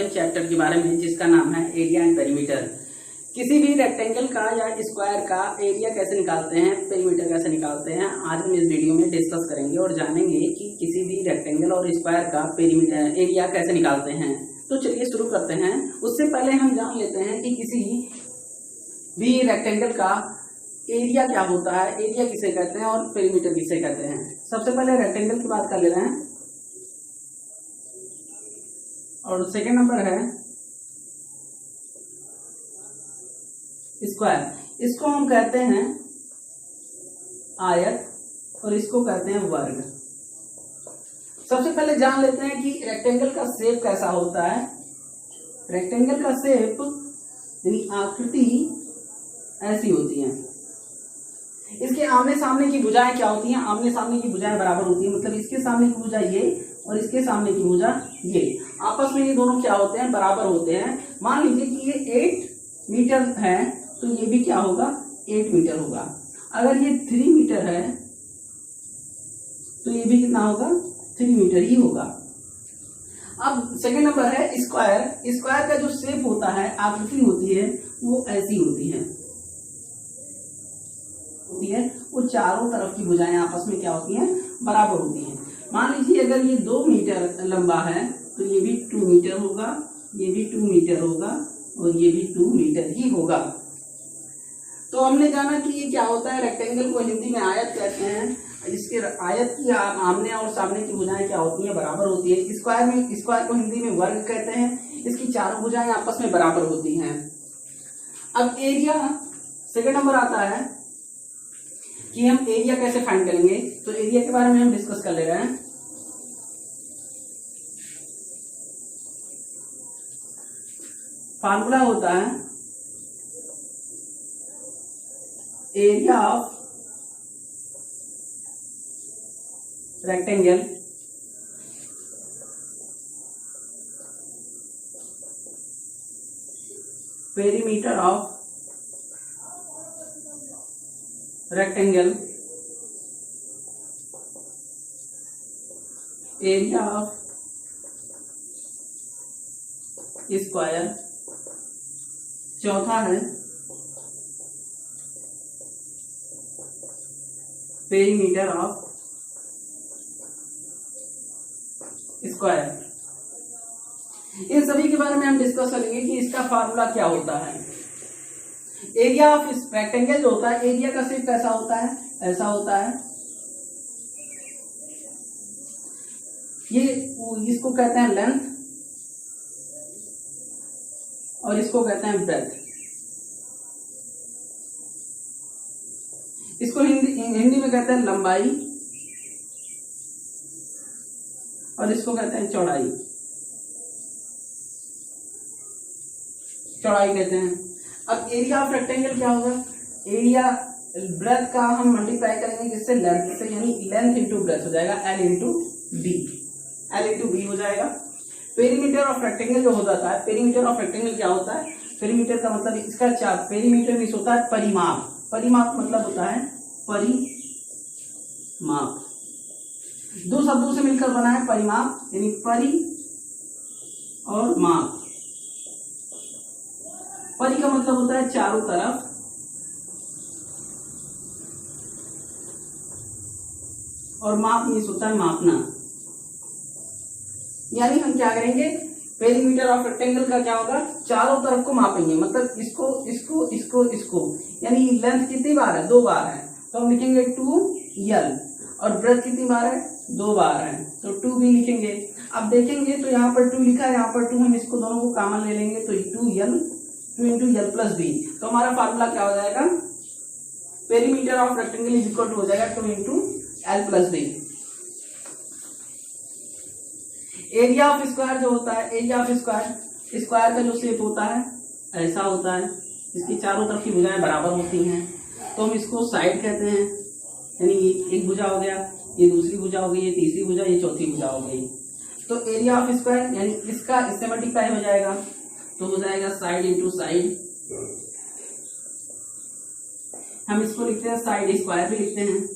Chapter के बारे में जिसका नाम है एरिया एंड पेरीमीटर। किसी भी रेक्टेंगल का या स्क्वायर का एरिया कैसे निकालते हैं, पेरीमीटर कैसे निकालते हैं, आज हम इस वीडियो में डिस्कस करेंगे और जानेंगे कि किसी भी रेक्टेंगल और स्क्वायर का पेरीमीटर एरिया कैसे निकालते हैं। तो चलिए शुरू करते हैं। उससे पहले हम जान लेते हैं कि किसी भी रेक्टेंगल का एरिया क्या होता है, एरिया किसे कहते हैं और पेरीमीटर किसे कहते हैं। सबसे पहले रेक्टेंगल की बात कर ले रहे हैं और सेकेंड नंबर है स्क्वायर। इसको हम कहते हैं आयत और इसको कहते हैं वर्ग। सबसे पहले जान लेते हैं कि रेक्टेंगल का शेप कैसा होता है। रेक्टेंगल का शेप यानी आकृति ऐसी होती है। इसके आमने सामने की भुजाएं क्या होती हैं? आमने सामने की भुजाएं बराबर होती है, मतलब इसके सामने की भुजा ये और इसके सामने की भुजा ये, आपस में ये दोनों क्या होते हैं? बराबर होते हैं। मान लीजिए कि ये 8 मीटर है तो ये भी क्या होगा? 8 मीटर होगा। अगर ये 3 मीटर है तो ये भी कितना होगा? 3 मीटर ही होगा। अब सेकेंड नंबर है स्क्वायर। स्क्वायर का जो शेप होता है, आकृति होती है, वो ऐसी होती है वो चारों तरफ की भुजाएं आपस में क्या होती हैं? बराबर होती हैं। मान लीजिए अगर ये 2 मीटर लंबा है तो ये भी 2 मीटर होगा, ये भी 2 मीटर होगा और ये भी 2 मीटर ही होगा। तो हमने जाना कि ये क्या होता है, रेक्टेंगल को हिंदी में आयत कहते हैं। इसके आयत की आमने और सामने की भुजाएं क्या होती हैं? बराबर होती है। स्क्वायर को हिंदी में वर्ग कहते हैं। इसकी चारों भुजाएं आपस में बराबर होती हैं। अब एरिया सेकेंड नंबर आता है कि हम एरिया कैसे फाइंड करेंगे। तो एरिया के बारे में हम डिस्कस कर ले रहे हैं। फार्मूला होता है area of rectangle perimeter of rectangle area of square. चौथा है पेरीमीटर ऑफ स्क्वायर। इन सभी के बारे में हम डिस्कस करेंगे कि इसका फार्मूला क्या होता है। एरिया ऑफ रेक्टेंगल जो होता है, एरिया का शेप कैसा होता है? ऐसा होता है। ये इसको कहते हैं लेंथ और इसको कहते हैं ब्रेथ। इसको हिंदी में कहते हैं लंबाई और इसको कहते हैं चौड़ाई। चौड़ाई कहते हैं। अब एरिया ऑफ रेक्टेंगल क्या होगा? एरिया ब्रेथ का हम मल्टीप्लाई करेंगे किससे? लेंथ से, यानी लेंथ इंटू ब्रेथ हो जाएगा L इंटू बी हो जाएगा। पेरीमीटर ऑफ रेक्टेंगल जो हो जाता है, पेरीमीटर ऑफ रेक्टेंगल क्या होता है? पेरीमीटर का मतलब इसका पेरीमीटर मीन्स होता है परिमाप। परिमाप मतलब होता है परिमाप। दो शब्दों से मिलकर बना है परिमाप, यानी परि और माप। परि का मतलब होता है चारों तरफ और माप मीन्स होता है मापना। यानी हम क्या करेंगे? पेरीमीटर ऑफ रेक्टेंगल का क्या होगा? चारों तरफ को मापेंगे, मतलब इसको यानी लेंथ कितनी बार है? 2 बार है तो हम लिखेंगे 2L और ब्रेथ कितनी बार है? 2 बार है तो 2 भी लिखेंगे। अब देखेंगे तो यहाँ पर 2 लिखा है, यहाँ पर 2, हम इसको दोनों को कॉमन ले लेंगे तो 2 इंटू L प्लस बी। तो हमारा फार्मूला क्या हो जाएगा? Perimeter of rectangle is equal to हो जाएगा 2 into L plus b. Area of square जो होता है, एरिया ऑफ स्क्वायर का जो शेप होता है ऐसा होता है। इसकी चारों तरफ की भुजाएं बराबर होती हैं तो हम इसको साइड कहते हैं। यानी ये एक भुजा हो गया, ये दूसरी भुजा हो गई, ये तीसरी भुजा, ये चौथी भुजा हो गई। तो एरिया ऑफ स्क्वायर यानी इसका इससे मल्टीप्लाई हो जाएगा तो हो जाएगा साइड इंटू साइड। हम इसको लिखते हैं साइड स्क्वायर भी लिखते हैं।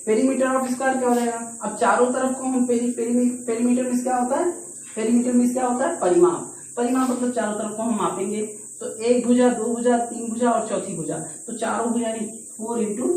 पेरीमीटर ऑफ स्क्वायर क्या हो जाएगा? अब चारों तरफ को हम पेरीमीटर में क्या होता है? पेरीमीटर मीन्स क्या होता है? परिमाप। परिमाप मतलब चारों तरफ को हम मापेंगे, तो एक भुजा, दो भुजा, तीन भुजा और चौथी भुजा, तो चारों भुजा यानी 4 इंटू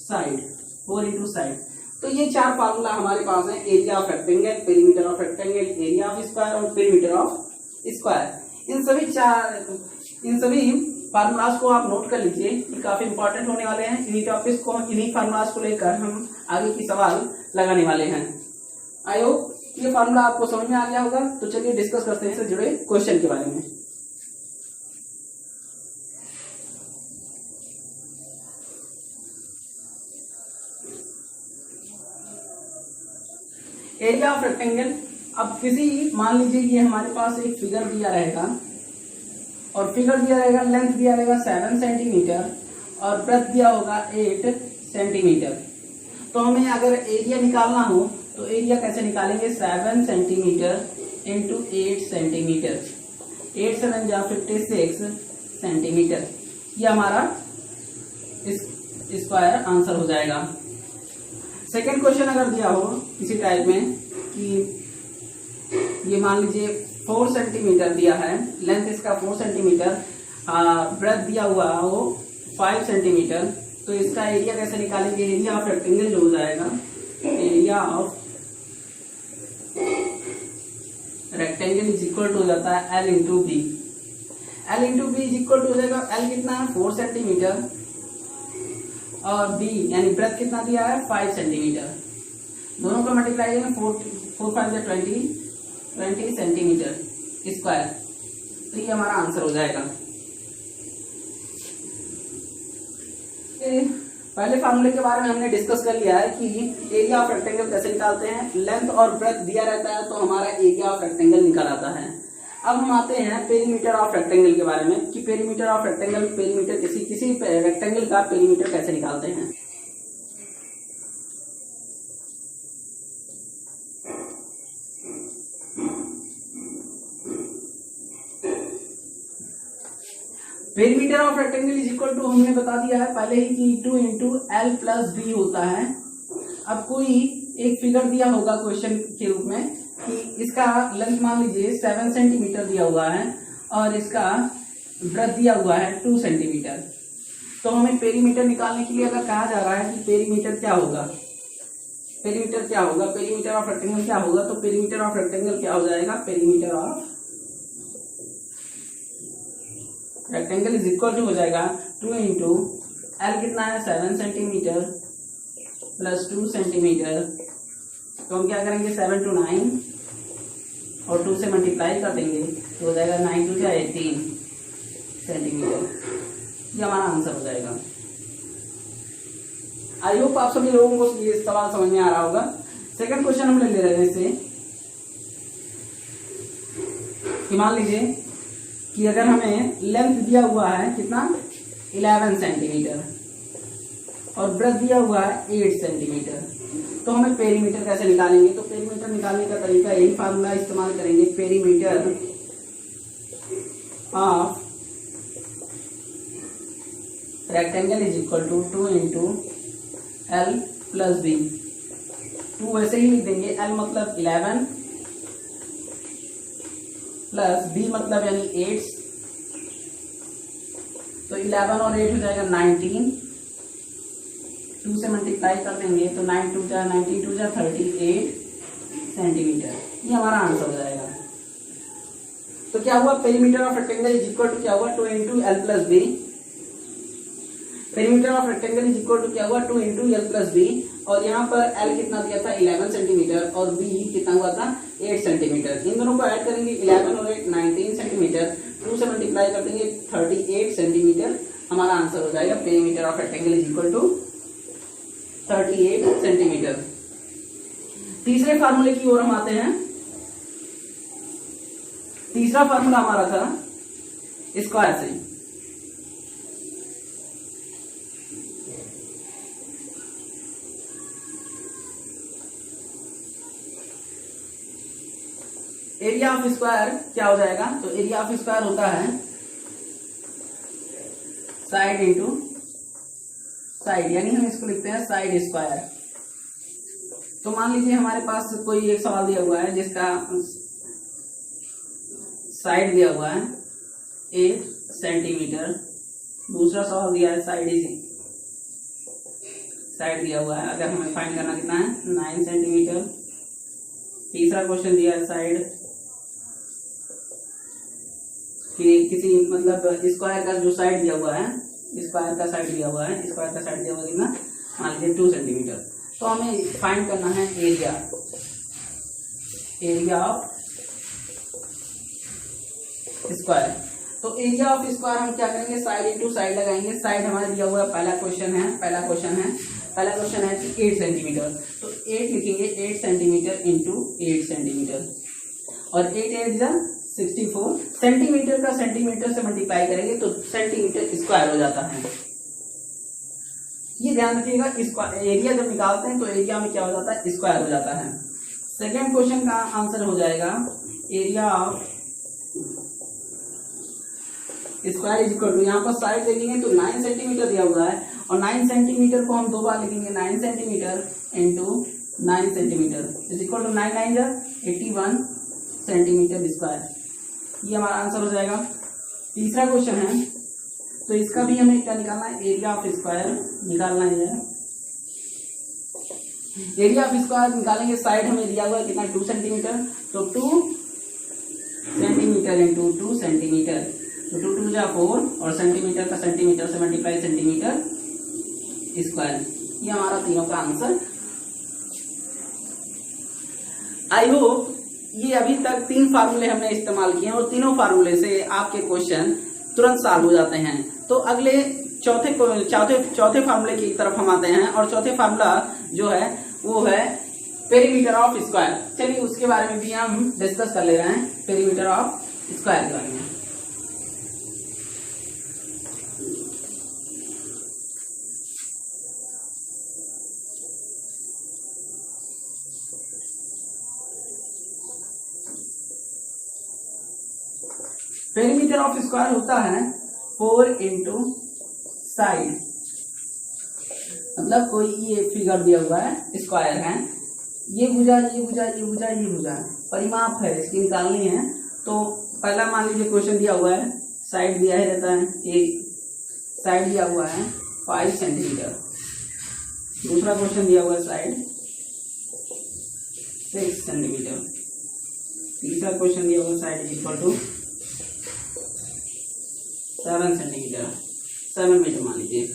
साइड, 4 इंटू साइड। तो ये चार फार्मूला हमारे पास है, area of rectangle, perimeter of rectangle, area of square और पेरीमीटर ऑफ स्क्वायर। इन सभी फार्मूलाज को आप नोट कर लीजिए, ये काफी इंपॉर्टेंट होने वाले हैं। इन्हीं टॉपिक्स को, इन्हीं फार्मूलाज को लेकर हम आगे की सवाल लगाने वाले हैं। आई होप ये फार्मूला आपको समझ में आ गया होगा। तो चलिए डिस्कस करते हैं इससे जुड़े क्वेश्चन के बारे में। Area of rectangle. अब किसी, मान लीजिए ये हमारे पास एक फिगर दिया रहेगा और फिगर दिया रहेगा, लेंथ दिया रहेगा 7 सेंटीमीटर और ब्रेथ दिया होगा 8 सेंटीमीटर। तो हमें अगर एरिया निकालना हो तो एरिया कैसे निकालेंगे? 7 सेंटीमीटर इंटू 8 सेंटीमीटर, 8 7 जा 56 सेंटीमीटर। ये हमारा स्क्वायर आंसर हो जाएगा। सेकेंड क्वेश्चन अगर दिया हो इसी टाइप में कि ये मान लीजिए 4 सेंटीमीटर दिया है, लेंथ इसका 4 सेंटीमीटर, ब्रेथ दिया हुआ हो 5 सेंटीमीटर, तो इसका एरिया कैसे निकालेंगे? एरिया ऑफ रेक्टेंगल जो हो जाएगा, area of rectangle is equal to हो जाता है L into b. L into b is equal to हो जाएगा, L कितना है? 4 सेंटीमीटर और B यानी ब्रेथ कितना दिया है? 5 सेंटीमीटर। दोनों का मल्टीप्लाई करें, 4 5 जा 20 सेंटीमीटर स्क्वायर। तो ये हमारा आंसर हो जाएगा। पहले फार्मूले के बारे में हमने डिस्कस कर लिया है कि एरिया ऑफ रेक्टेंगल कैसे निकालते हैं। लेंथ और ब्रेथ दिया रहता है तो हमारा एरिया ऑफ रेक्टेंगल निकल आता है। अब हम आते हैं पेरीमीटर ऑफ रेक्टेंगल के बारे में कि पेरीमीटर ऑफ रेक्टेंगल, पेरीमीटर किसी रेक्टेंगल का पेरीमीटर कैसे निकालते हैं। Perimeter of rectangle is equal to, हमने बता दिया है पहले ही कि 2 इंटू एल प्लस बी होता है। अब कोई एक फिगर दिया होगा क्वेश्चन के रूप में कि इसका लेंथ मान लीजिए 7 सेंटीमीटर दिया हुआ है और इसका ब्रेथ दिया हुआ है 2 सेंटीमीटर। तो हमें पेरीमीटर निकालने के लिए अगर कहा जा रहा है कि पेरीमीटर क्या होगा, पेरीमीटर क्या होगा, पेरीमीटर ऑफ रेक्टेंगल क्या होगा, तो पेरीमीटर ऑफ रेक्टेंगल क्या हो जाएगा? Perimeter of rectangle is equal to हो जाएगा 2 इंटू एल कितना है? 7 सेंटीमीटर प्लस 2 सेंटीमीटर। तो हम क्या करेंगे? 7 to 9 और 2 से मल्टीप्लाई कर देंगे तो हो जाएगा 9 2 जा 18 सेंटीमीटर। ये हमारा आंसर हो जाएगा। आई होप आप सभी लोगों को ये सवाल समझ में आ रहा होगा। सेकंड क्वेश्चन हम ले रहे हैं इससे कि मान लीजिए कि अगर हमें लेंथ दिया हुआ है कितना? 11 सेंटीमीटर और ब्रेथ दिया हुआ है 8 सेंटीमीटर, तो हमें पेरीमीटर कैसे निकालेंगे? तो पेरीमीटर निकालने का तरीका यही फार्मूला इस्तेमाल करेंगे, perimeter of rectangle is equal to 2 into L plus b. 2 वैसे ही लिख देंगे, एल मतलब 11 प्लस बी मतलब यानी 8, तो 11 और 8 हो जाएगा 19, 2 से मल्टीप्लाई कर देंगे तो 9 2 जा 19 2 जा 38 सेंटीमीटर। ये हमारा आंसर हो जाएगा। तो क्या हुआ? Perimeter of rectangle is equal to क्या हुआ? 2 into L plus b. Perimeter of rectangle is equal to क्या हुआ? 2 इंटू एल प्लस बी। और यहाँ पर एल कितना दिया था? 11 सेंटीमीटर और बी कितना हुआ था? 8 सेंटीमीटर। इन दोनों को ऐड करेंगे, 11 और 8 19 सेंटीमीटर, 2 से मल्टीप्लाई कर देंगे 38 सेंटीमीटर। हमारा आंसर हो जाएगा perimeter of rectangle is equal to 38 centimetre. तीसरे फार्मूले की ओर हम आते हैं। तीसरा फार्मूला हमारा था स्क्वायर से। एरिया ऑफ स्क्वायर क्या हो जाएगा? तो एरिया ऑफ स्क्वायर होता है साइड इंटू साइड, यानी हम इसको लिखते हैं साइड स्क्वायर। तो मान लीजिए हमारे पास कोई एक सवाल दिया हुआ है जिसका साइड दिया हुआ है 8 सेंटीमीटर। दूसरा सवाल दिया है साइड दिया हुआ है, अगर हमें फाइंड करना कितना है 9 सेंटीमीटर। तीसरा क्वेश्चन दिया है साइड कि किसी मतलब स्क्वायर का जो साइड दिया हुआ है, स्क्वायर का साइड दिया हुआ कितना, मान लीजिए 2 सेंटीमीटर। तो हमें फाइंड करना है एरिया ऑफ स्क्वायर। तो एरिया ऑफ स्क्वायर हम क्या करेंगे, साइड इंटू साइड लगाएंगे। साइड हमारा दिया हुआ है, पहला क्वेश्चन है कि 8 सेंटीमीटर, तो 8 लिखेंगे, 8 सेंटीमीटर इंटू 8 सेंटीमीटर, और 8 8 जा 64। सेंटीमीटर का सेंटीमीटर से मल्टीप्लाई करेंगे तो सेंटीमीटर स्क्वायर हो जाता है। ये ध्यान रखिएगा, एरिया जब निकालते हैं तो एरिया में क्या हो जाता है, स्क्वायर हो जाता है। सेकेंड क्वेश्चन का आंसर हो जाएगा area of square is equal to, यहाँ पर साइड देखेंगे तो 9 सेंटीमीटर दिया हुआ है, और 9 सेंटीमीटर को हम 2 बार लिखेंगे, 9 centimetre into 9 centimetre is equal to 9 9 जा 81 सेंटीमीटर स्क्वायर। ये हमारा आंसर हो जाएगा। तीसरा क्वेश्चन है, तो इसका भी हमें क्या निकालना है, एरिया ऑफ स्क्वायर निकालना है। एरिया ऑफ स्क्वायर निकालेंगे, साइड हमें दिया हुआ है कितना 2 सेंटीमीटर, तो 2 सेंटीमीटर इंटू 2 सेंटीमीटर, तो 2 2 जा 4, और सेंटीमीटर का सेंटीमीटर से मल्टीप्लाई सेंटीमीटर स्क्वायर। ये हमारा तीनों का आंसर। आई होप ये अभी तक 3 फार्मूले हमने इस्तेमाल किए हैं, और तीनों फार्मूले से आपके क्वेश्चन तुरंत सॉल्व हो जाते हैं। तो अगले चौथे फार्मूले की तरफ हम आते हैं, और चौथे फार्मूला जो है वो है पेरीमीटर ऑफ स्क्वायर। चलिए उसके बारे में भी हम डिस्कस कर ले रहे हैं, पेरीमीटर ऑफ स्क्वायर के बारे में। पेरीमीटर ऑफ स्क्वायर होता है 4 इंटू साइड, मतलब कोई ये फिगर दिया हुआ है, स्क्वायर है, ये भुजा परिमाप है, इसकी निकालनी है। तो पहला मान लीजिए क्वेश्चन दिया हुआ है, साइड दिया है रहता है, एक साइड दिया हुआ है 5 सेंटीमीटर। दूसरा क्वेश्चन दिया हुआ है साइड 6 सेंटीमीटर। तीसरा क्वेश्चन दिया हुआ है side equal to 7 centimetre, 7 metre मान लीजिए।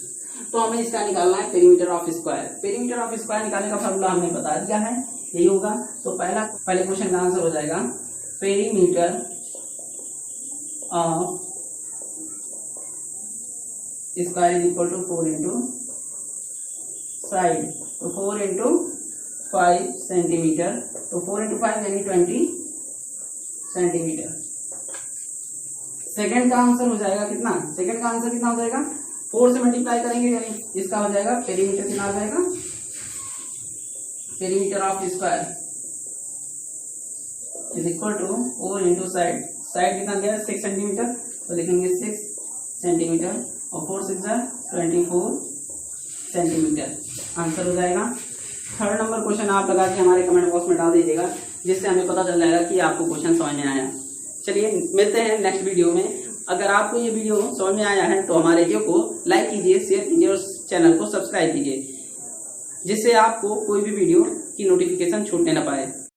तो हमें इसका निकालना है perimeter of square. Perimeter of square निकालने का फॉर्मूला हमने बता दिया है, यही होगा। तो पहले क्वेश्चन का आंसर हो जाएगा perimeter of square is equal to 4 into side, तो 4 इंटू 5 सेंटीमीटर, तो 4 इंटू 5 यानी 20 सेंटीमीटर। सेकंड का आंसर हो जाएगा कितना, सेकंड का आंसर कितना हो जाएगा, 4 से मल्टीप्लाई करेंगे यानी इसका हो जाएगा पेरीमीटर कितना हो जाएगा, perimeter of square is equal to 4 into side. Side कितना दिया है 6 सेंटीमीटर, तो लिखेंगे 6 सेंटीमीटर, और 4 6 24 सेंटीमीटर आंसर हो जाएगा। थर्ड नंबर क्वेश्चन आप लगा के हमारे कमेंट बॉक्स में डाल दीजिएगा, जिससे हमें पता चल जाएगा कि आपको क्वेश्चन समझ में आया। चलिए मिलते हैं नेक्स्ट वीडियो में। अगर आपको ये वीडियो समझ में आया है तो हमारे वीडियो को लाइक कीजिए, शेयर कीजिए और चैनल को सब्सक्राइब कीजिए, जिससे आपको कोई भी वीडियो की नोटिफिकेशन छूटने न पाए।